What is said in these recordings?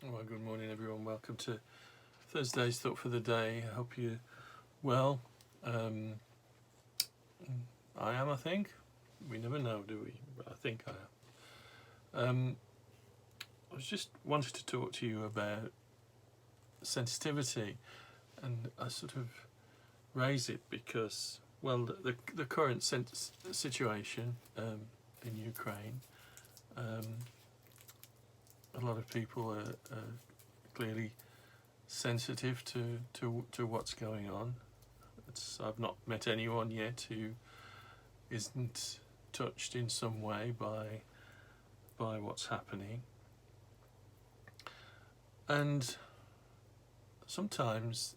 Well, good morning, everyone. Welcome to Thursday's Thought for the Day. I hope you're well. Um, I am, I think. We never know, do we? But I think I am. I was just wanted to talk to you about sensitivity, and I sort of raise it because, well, the current situation in Ukraine, a lot of people are clearly sensitive to what's going on. I've not met anyone yet who isn't touched in some way by what's happening. And sometimes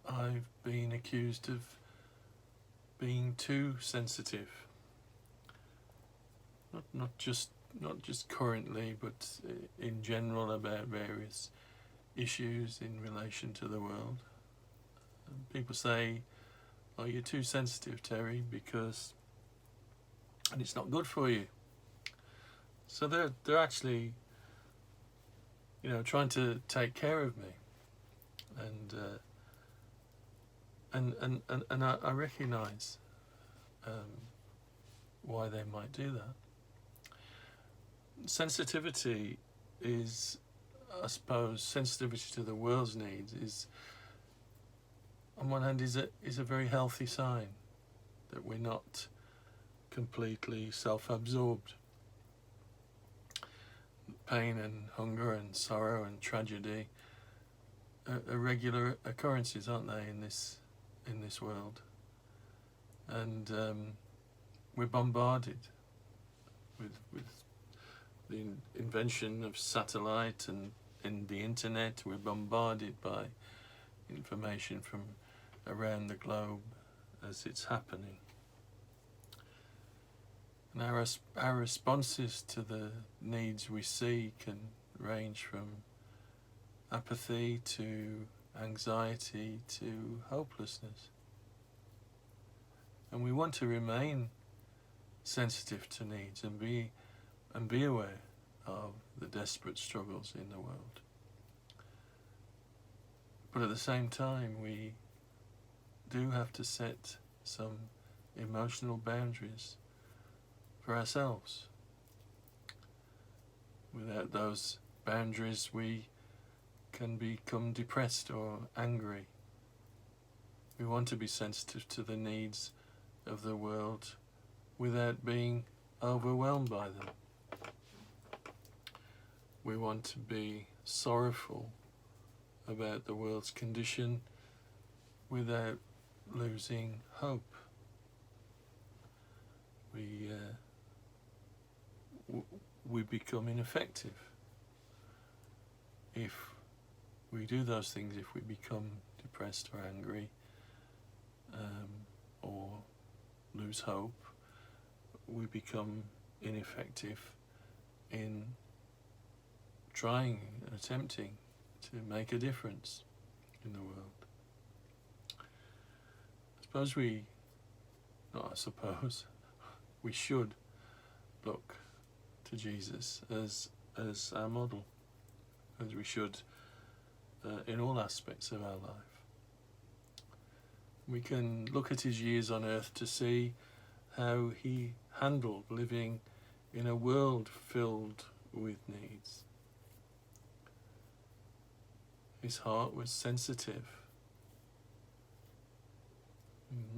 I've been accused of being too sensitive. Not just currently, but in general about various issues in relation to the world. And people say, "Oh, you're too sensitive, Terry, and it's not good for you." So they're actually, trying to take care of me, and I recognise why they might do that. Sensitivity is, I suppose, sensitivity to the world's needs is, on one hand, is a very healthy sign that we're not completely self-absorbed. Pain and hunger and sorrow and tragedy are regular occurrences, aren't they, in this world? And we're bombarded with the invention of satellite and the internet. We're bombarded by information from around the globe as it's happening. And our responses to the needs we see can range from apathy to anxiety to hopelessness. And we want to remain sensitive to needs and be aware of the desperate struggles in the world. But at the same time, we do have to set some emotional boundaries for ourselves. Without those boundaries, we can become depressed or angry. We want to be sensitive to the needs of the world without being overwhelmed by them. We want to be sorrowful about the world's condition without losing hope. We become ineffective if we do those things. If we become depressed or angry or lose hope, we become ineffective in trying and attempting to make a difference in the world. We should look to Jesus as our model, as we should in all aspects of our life. We can look at his years on earth to see how he handled living in a world filled with needs. His heart was sensitive.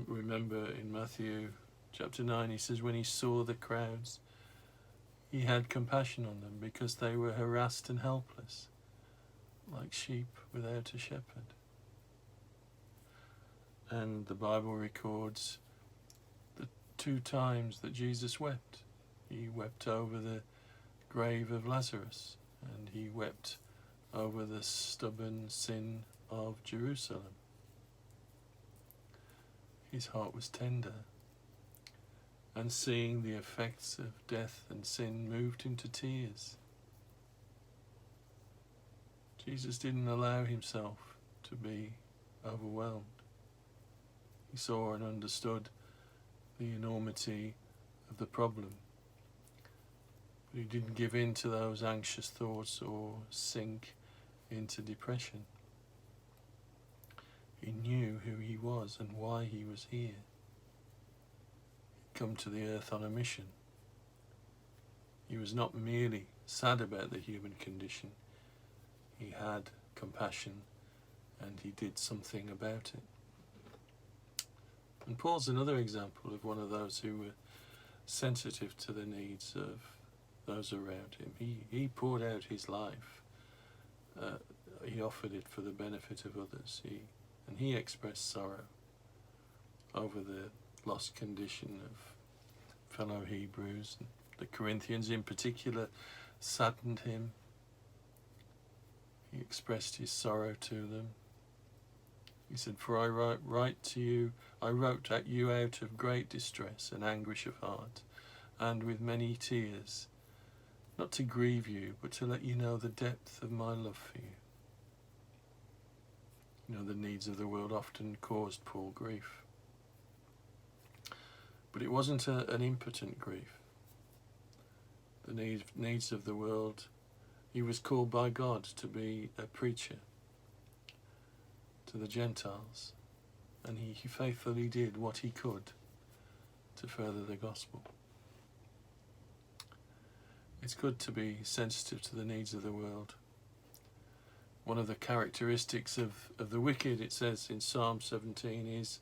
Remember in Matthew chapter 9, he says, when he saw the crowds, he had compassion on them because they were harassed and helpless, like sheep without a shepherd. And the Bible records the 2 times that Jesus wept. He wept over the grave of Lazarus, and he wept over the stubborn sin of Jerusalem. His heart was tender, and seeing the effects of death and sin moved him to tears. Jesus didn't allow himself to be overwhelmed. He saw and understood the enormity of the problem, But he didn't give in to those anxious thoughts or sink into depression. He knew who he was and why he was here. He'd come to the earth on a mission. He was not merely sad about the human condition. He had compassion and he did something about it. And Paul's another example of one of those who were sensitive to the needs of those around him. He poured out his life. He offered it for the benefit of others. He expressed sorrow over the lost condition of fellow Hebrews. The Corinthians in particular saddened him. He expressed his sorrow to them. He said, "For I wrote at you out of great distress and anguish of heart, and with many tears, not to grieve you, but to let you know the depth of my love for you." You know, the needs of the world often caused Paul grief. But it wasn't an impotent grief. The needs of the world, he was called by God to be a preacher to the Gentiles, and he faithfully did what he could to further the gospel. It's good to be sensitive to the needs of the world. One of the characteristics of the wicked, it says in Psalm 17, is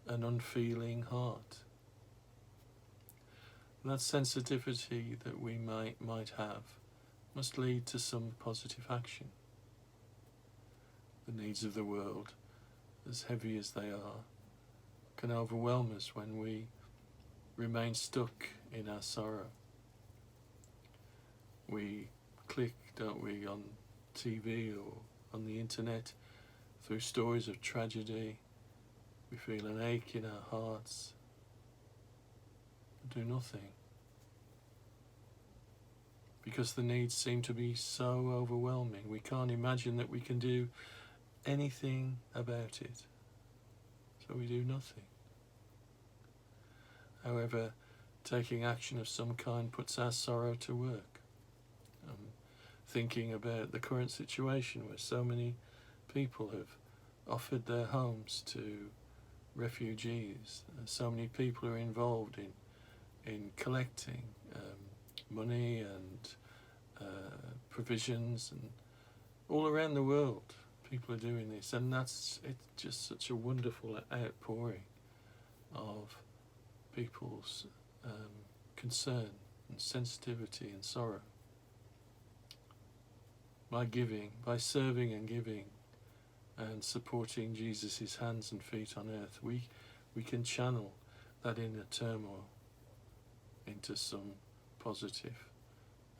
an unfeeling heart. And that sensitivity that we might have must lead to some positive action. The needs of the world, as heavy as they are, can overwhelm us when we remain stuck in our sorrow. We click, don't we, on TV or on the internet through stories of tragedy. We feel an ache in our hearts, but do nothing. Because the needs seem to be so overwhelming. We can't imagine that we can do anything about it. So we do nothing. However, taking action of some kind puts our sorrow to work. Thinking about the current situation where so many people have offered their homes to refugees. So many people are involved in collecting money and provisions, and all around the world people are doing this, and it's just such a wonderful outpouring of people's concern and sensitivity and sorrow. By giving, by serving and giving and supporting Jesus' hands and feet on earth, we can channel that inner turmoil into some positive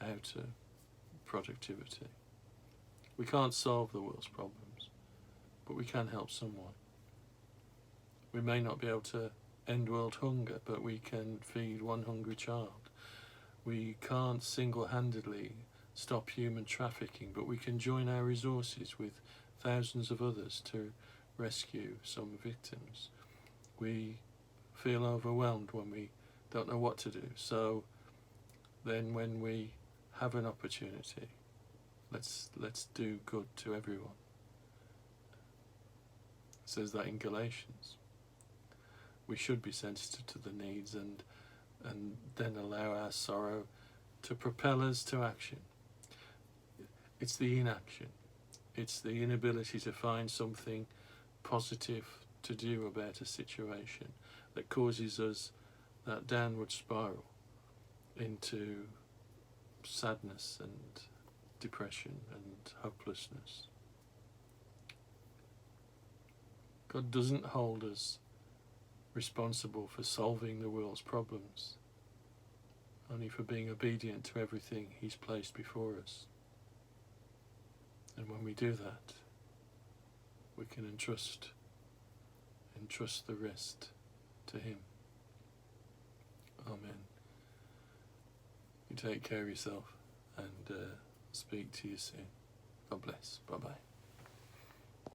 outer productivity. We can't solve the world's problems, but we can help someone. We may not be able to end world hunger, but we can feed one hungry child. We can't single-handedly stop human trafficking, but we can join our resources with thousands of others to rescue some victims. We feel overwhelmed when we don't know what to do. So then when we have an opportunity, let's do good to everyone. It says that in Galatians. We should be sensitive to the needs and then allow our sorrow to propel us to action. It's the inaction. It's the inability to find something positive to do about a situation that causes us that downward spiral into sadness and depression and hopelessness. God doesn't hold us responsible for solving the world's problems, only for being obedient to everything He's placed before us. And when we do that, we can entrust the rest to Him. Amen. You take care of yourself, and speak to you soon. God bless. Bye-bye.